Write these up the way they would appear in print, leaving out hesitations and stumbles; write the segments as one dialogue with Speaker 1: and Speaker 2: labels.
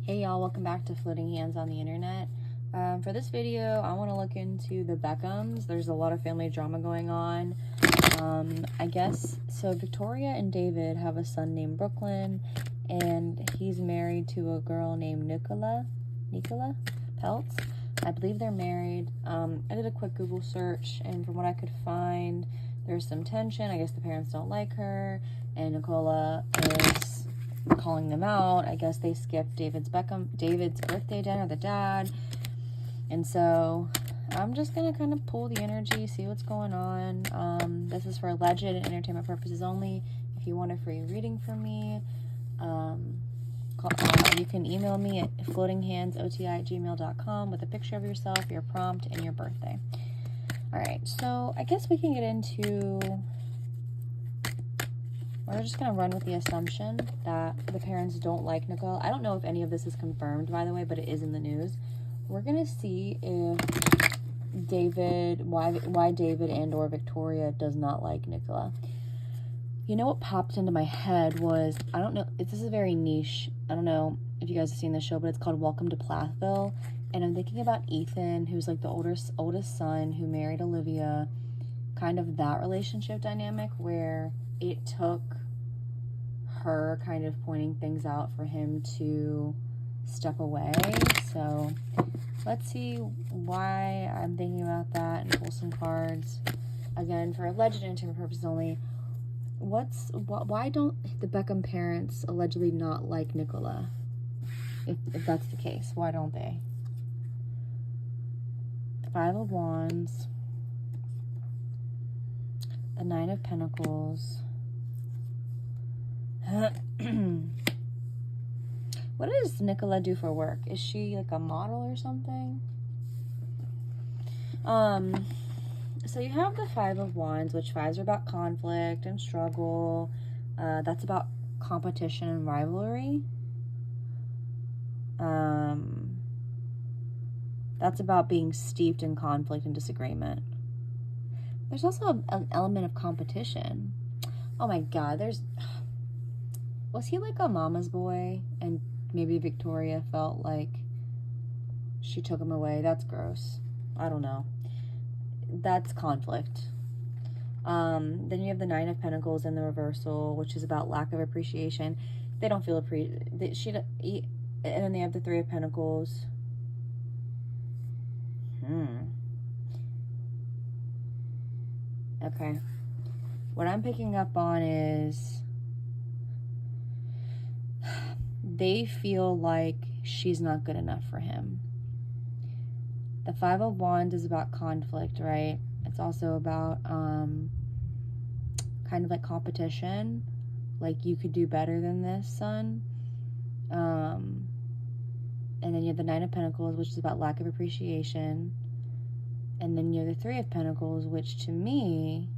Speaker 1: Hey y'all, welcome back to Floating Hands on the Internet. For this video, I want to look into the Beckhams. There's a lot of family drama going on. I guess, so Victoria and David have a son named Brooklyn, and he's married to a girl named Nicola Peltz. I believe they're married. I did a quick Google search, and from what I could find, there's some tension. I guess the parents don't like her, and Nicola is calling them out. I guess they skipped David's birthday dinner, the dad. And so I'm just gonna kind of pull the energy, see what's going on. This is for alleged and entertainment purposes only. If you want a free reading from me, you can email me at floatinghandsoti@gmail.com with a picture of yourself, your prompt, and your birthday. All right, so I guess we can get into, we're just going to run with the assumption that the parents don't like Nicole. I don't know if any of this is confirmed, by the way, but it is in the news. We're going to see if why David and or Victoria does not like Nicola. You know what popped into my head was, I don't know, this is very niche. I don't know if you guys have seen the show, but it's called Welcome to Plathville. And I'm thinking about Ethan, who's like the oldest son who married Olivia, kind of that relationship dynamic where it took her kind of pointing things out for him to step away. So let's see why I'm thinking about that and pull some cards. Again, for alleged and entertainment purposes only. Why don't the Beckham parents allegedly not like Nicola? If that's the case, why don't they? Five of Wands, the Nine of Pentacles. What does Nicola do for work? Is she like a model or something? So you have the Five of Wands, which fives are about conflict and struggle. That's about competition and rivalry. That's about being steeped in conflict and disagreement. There's also an element of competition. Oh my God, was he like a mama's boy and maybe Victoria felt like she took him away? That's gross. I don't know. That's conflict. Then you have the Nine of Pentacles in the reversal, which is about lack of appreciation. They don't feel appreciated. And then they have the Three of Pentacles. Okay. What I'm picking up on is they feel like she's not good enough for him. The Five of Wands is about conflict, right? It's also about kind of like competition. Like, you could do better than this, son. And then you have the Nine of Pentacles, which is about lack of appreciation. And then you have the Three of Pentacles, which to me,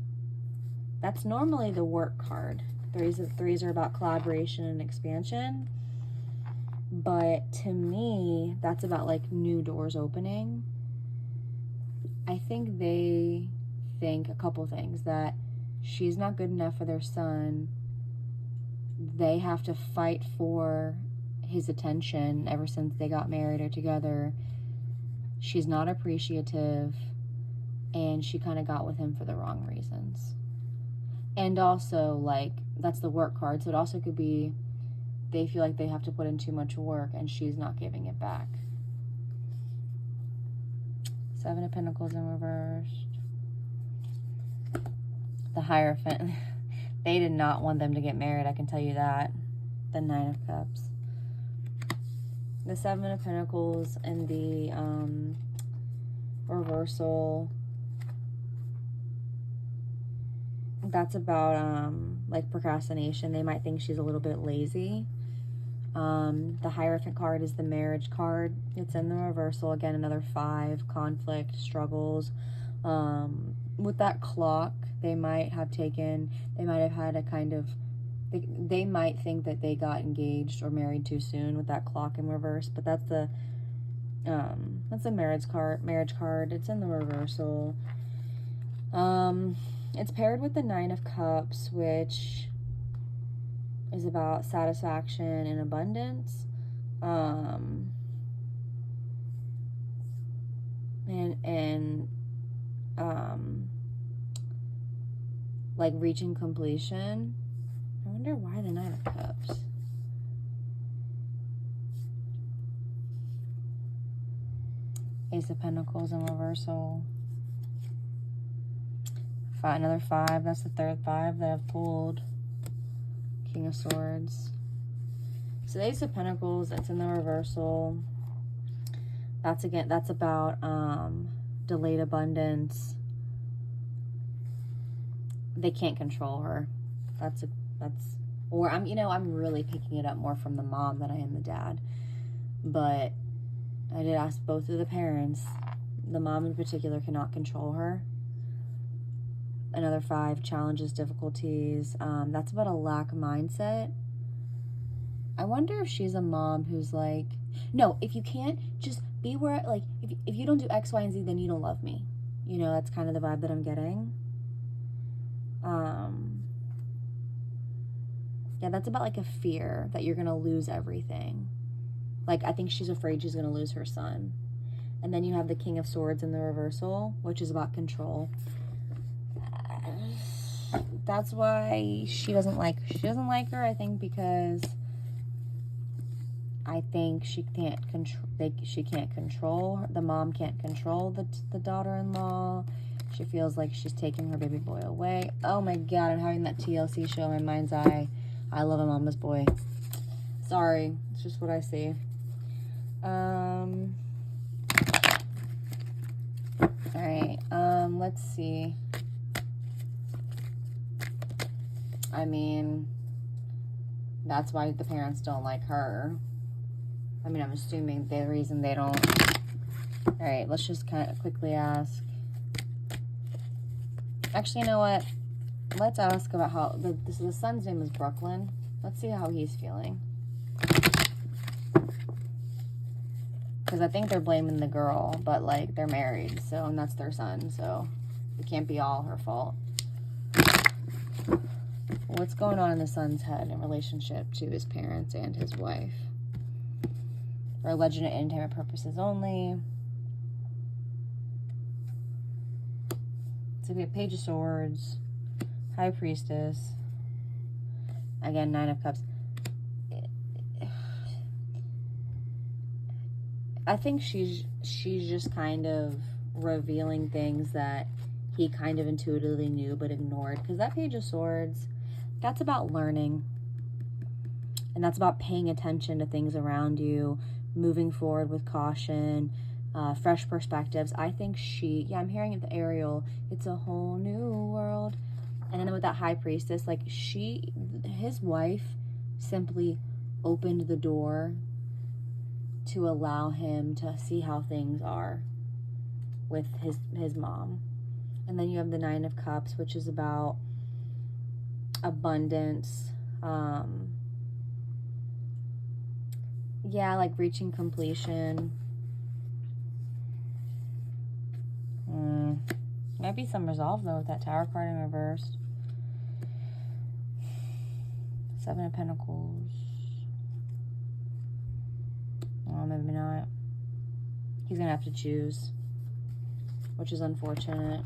Speaker 1: that's normally the work card. Threes are about collaboration and expansion. But to me, that's about like new doors opening. I think they think a couple things, that she's not good enough for their son. They have to fight for his attention ever since they got married or together. She's not appreciative, and she kind of got with him for the wrong reasons. And also, like, that's the work card, so it also could be they feel like they have to put in too much work and she's not giving it back. Seven of Pentacles in reversed. The Hierophant. They did not want them to get married, I can tell you that. The Nine of Cups. The Seven of Pentacles in the reversal. That's about like procrastination. They might think she's a little bit lazy. The Hierophant card is the marriage card. It's in the reversal. Again, another five, conflict, struggles. With that clock, they might have had a kind of, they might think that they got engaged or married too soon with that clock in reverse, but that's the marriage card. It's in the reversal. It's paired with the Nine of Cups, which is about satisfaction and abundance. like reaching completion. I wonder why the Nine of Cups. Ace of Pentacles in reversal. Another 5. That's the third 5 that I've pulled. King of Swords. So the Ace of Pentacles, it's in the reversal. That's about delayed abundance. They can't control her. Or I'm really picking it up more from the mom than I am the dad. But I did ask both of the parents. The mom in particular cannot control her. Another 5, challenges, difficulties. That's about a lack mindset. I wonder if she's a mom who's like, no, if you can't, just be where, like, if you don't do X, Y, and Z, then you don't love me. You know, that's kind of the vibe that I'm getting. Yeah, that's about like a fear that you're going to lose everything. Like, I think she's afraid she's going to lose her son. And then you have the King of Swords in the reversal, which is about control. That's why she doesn't like her, I think, because I think she can't control her. The mom can't control the daughter-in-law. She feels like she's taking her baby boy away. Oh my God, I'm having that TLC show in my mind's eye. I love a mama's boy. Sorry, it's just what I see. Alright, let's see. I mean, that's why the parents don't like her. I mean, I'm assuming the reason they don't. Alright, let's just kind of quickly ask. Actually, you know what? Let's ask about how the son's name is Brooklyn. Let's see how he's feeling. Because I think they're blaming the girl, but like they're married, so, and that's their son, so it can't be all her fault. What's going on in the son's head in relationship to his parents and his wife? For alleged and intimate purposes only. So we have Page of Swords, High Priestess, again, Nine of Cups. I think she's just kind of revealing things that he kind of intuitively knew but ignored. Because that Page of Swords, that's about learning. And that's about paying attention to things around you, moving forward with caution, fresh perspectives. I think I'm hearing it, the Ariel, it's a whole new world. And then with that High Priestess, like his wife simply opened the door to allow him to see how things are with his mom. And then you have the Nine of Cups, which is about abundance. Yeah, like reaching completion. Might be some resolve though with that Tower card in reverse. 7 of Pentacles. Oh, maybe not. He's gonna have to choose, which is unfortunate.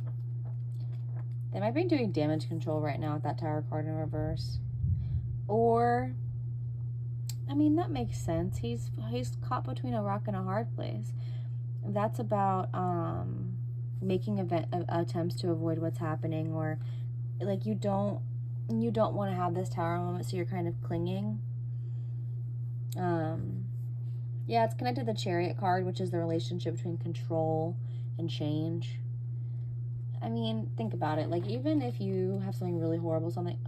Speaker 1: They might be doing damage control right now with that Tower card in reverse. Or, I mean, that makes sense. He's caught between a rock and a hard place. That's about making attempts to avoid what's happening, or like you don't want to have this Tower moment, so you're kind of clinging. Yeah, it's connected to the Chariot card, which is the relationship between control and change. I mean, think about it. Like, even if you have something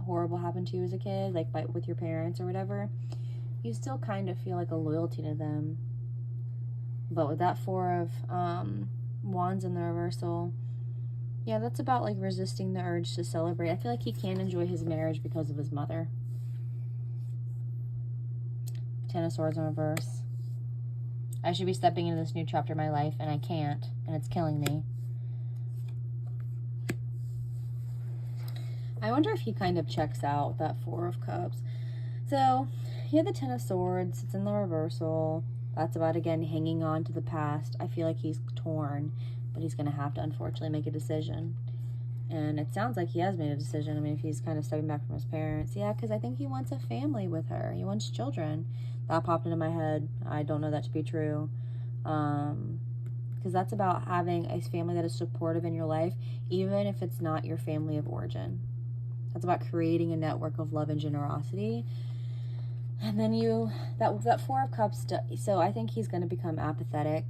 Speaker 1: horrible happen to you as a kid, like with your parents or whatever, you still kind of feel like a loyalty to them. But with that 4 of Wands in the reversal, yeah, that's about like resisting the urge to celebrate. I feel like he can't enjoy his marriage because of his mother. 10 of Swords in reverse. I should be stepping into this new chapter of my life, and I can't, and it's killing me. I wonder if he kind of checks out with that 4 of Cups. So, you have the 10 of Swords. It's in the reversal. That's about, again, hanging on to the past. I feel like he's torn, but he's going to have to, unfortunately, make a decision. And it sounds like he has made a decision. I mean, if he's kind of stepping back from his parents. Yeah, because I think he wants a family with her. He wants children. That popped into my head. I don't know that to be true. Because that's about having a family that is supportive in your life, even if it's not your family of origin. That's about creating a network of love and generosity. And then that Four of Cups, so I think he's going to become apathetic,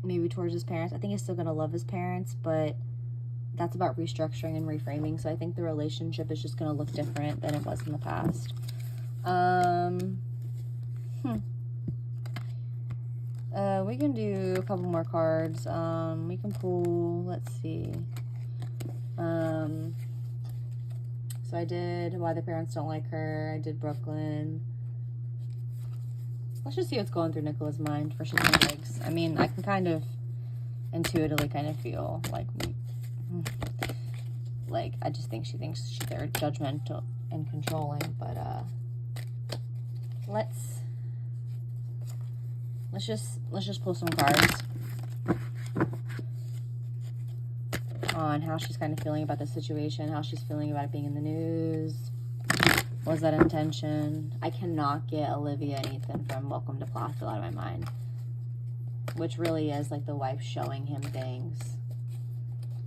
Speaker 1: maybe towards his parents. I think he's still going to love his parents, but that's about restructuring and reframing. So I think the relationship is just going to look different than it was in the past. We can do a couple more cards. We can pull, let's see. So I did Why the Parents Don't Like Her. I did Brooklyn. Let's just see what's going through Nicola's mind for shits and gigs. I mean, I can kind of intuitively kind of feel like I just think she thinks they're judgmental and controlling, but let's just pull some cards on how she's kind of feeling about the situation, how she's feeling about it being in the news. Was that intention? I cannot get Olivia and Ethan from Welcome to Plathville out of my mind, which really is like the wife showing him things.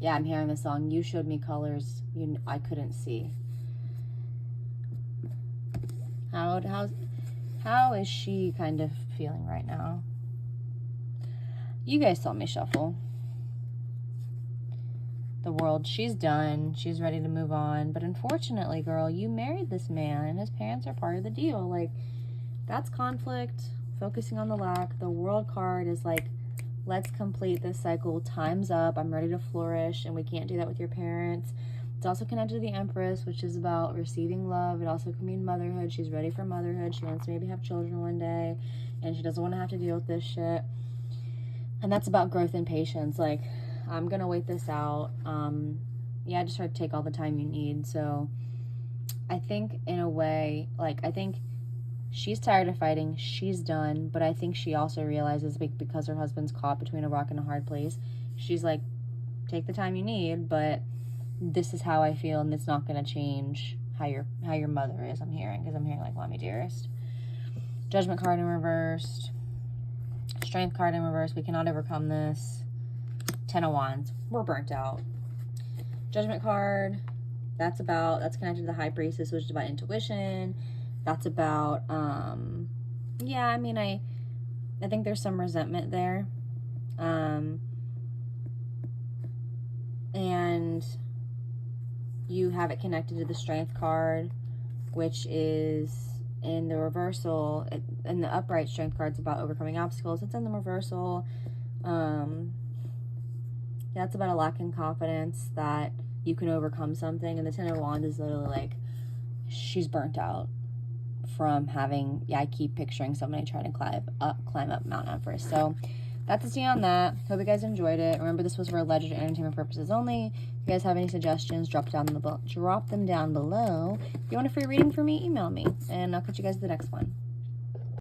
Speaker 1: Yeah, I'm hearing the song, You Showed Me Colors I Couldn't See. How is she kind of feeling right now? You guys saw me shuffle. The World, she's done. She's ready to move on. But unfortunately, girl, you married this man and his parents are part of the deal. Like, that's conflict. Focusing on the lack. The World card is like, let's complete this cycle. Time's up. I'm ready to flourish. And we can't do that with your parents. It's also connected to the Empress, which is about receiving love. It also can mean motherhood. She's ready for motherhood. She wants to maybe have children one day. And she doesn't want to have to deal with this shit. And that's about growth and patience. Like, I'm going to wait this out. Yeah, just try to take all the time you need. So I think in a way, like, I think she's tired of fighting. She's done. But I think she also realizes because her husband's caught between a rock and a hard place, she's like, take the time you need, but this is how I feel, and it's not going to change how your mother is, I'm hearing. Because I'm hearing, like, Mommy Dearest. Judgment card in reversed. Strength card in reverse. We cannot overcome this. 10 of Wands. We're burnt out. Judgment card. That's connected to the High Priestess, which is about intuition. That's about, yeah, I mean, I think there's some resentment there. And you have it connected to the Strength card, which is in the reversal. In the upright, Strength card's about overcoming obstacles. It's in the reversal. That's about a lack in confidence that you can overcome something. And the 10 of Wands is literally like, she's burnt out from having, yeah, I keep picturing somebody trying to climb up Mount Everest. So that's a see on that. Hope you guys enjoyed it. Remember, this was for alleged entertainment purposes only. If you guys have any suggestions, drop them down below. If you want a free reading from me, email me. And I'll catch you guys in the next one.